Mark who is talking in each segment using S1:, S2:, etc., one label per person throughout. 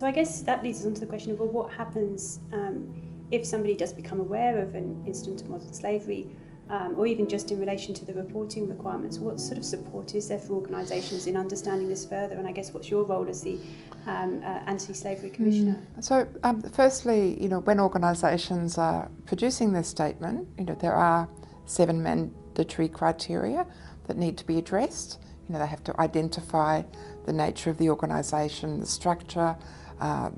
S1: So I guess that leads us on to the question of, well, what happens if somebody does become aware of an incident of modern slavery, or even just in relation to the reporting requirements? What sort of support is there for organisations in understanding this further? And I guess what's your role as the Anti-Slavery Commissioner?
S2: So firstly, when organisations are producing their statement, there are 7 mandatory criteria that need to be addressed. They have to identify the nature of the organisation, the structure,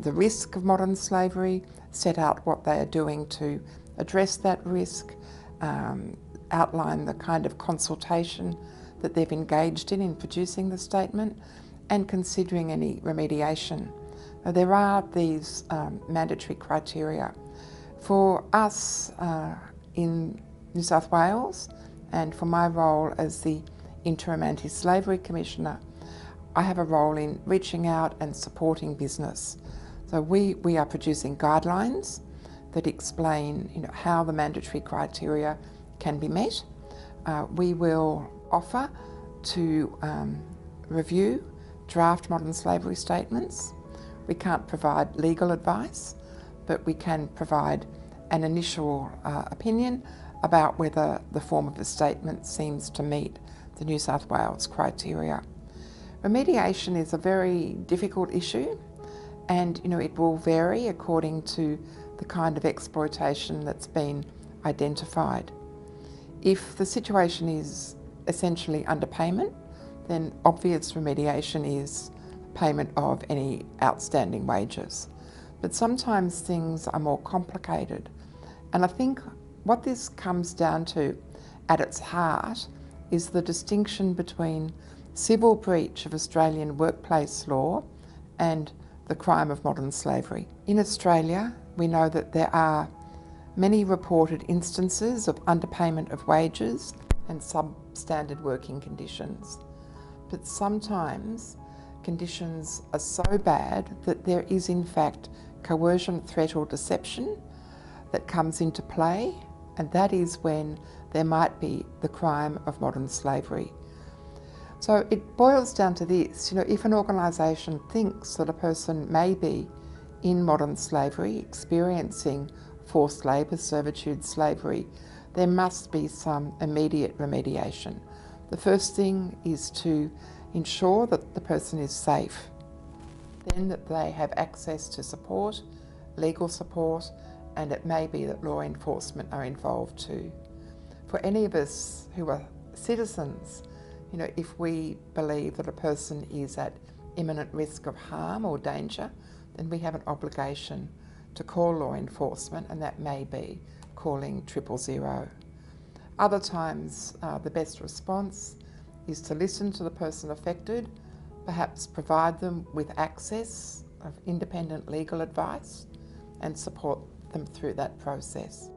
S2: the risk of modern slavery, set out what they are doing to address that risk, outline the kind of consultation that they've engaged in producing the statement, and considering any remediation. Now, there are these mandatory criteria. For us in New South Wales, and for my role as the Interim Anti-Slavery Commissioner, I have a role in reaching out and supporting business. So we are producing guidelines that explain how the mandatory criteria can be met. We will offer to review draft modern slavery statements. We can't provide legal advice, but we can provide an initial opinion about whether the form of the statement seems to meet the New South Wales criteria. Remediation is a very difficult issue, and it will vary according to the kind of exploitation that's been identified. If the situation is essentially underpayment, then obvious remediation is payment of any outstanding wages. But sometimes things are more complicated, and I think what this comes down to at its heart is the distinction between civil breach of Australian workplace law and the crime of modern slavery. In Australia, we know that there are many reported instances of underpayment of wages and substandard working conditions. But sometimes conditions are so bad that there is in fact coercion, threat or deception that comes into play, and that is when there might be the crime of modern slavery. So it boils down to this, if an organisation thinks that a person may be in modern slavery, experiencing forced labour, servitude, slavery, there must be some immediate remediation. The first thing is to ensure that the person is safe, then that they have access to support, legal support, and it may be that law enforcement are involved too. For any of us who are citizens, if we believe that a person is at imminent risk of harm or danger, then we have an obligation to call law enforcement, and that may be calling 000. Other times, the best response is to listen to the person affected, perhaps provide them with access of independent legal advice and support them through that process.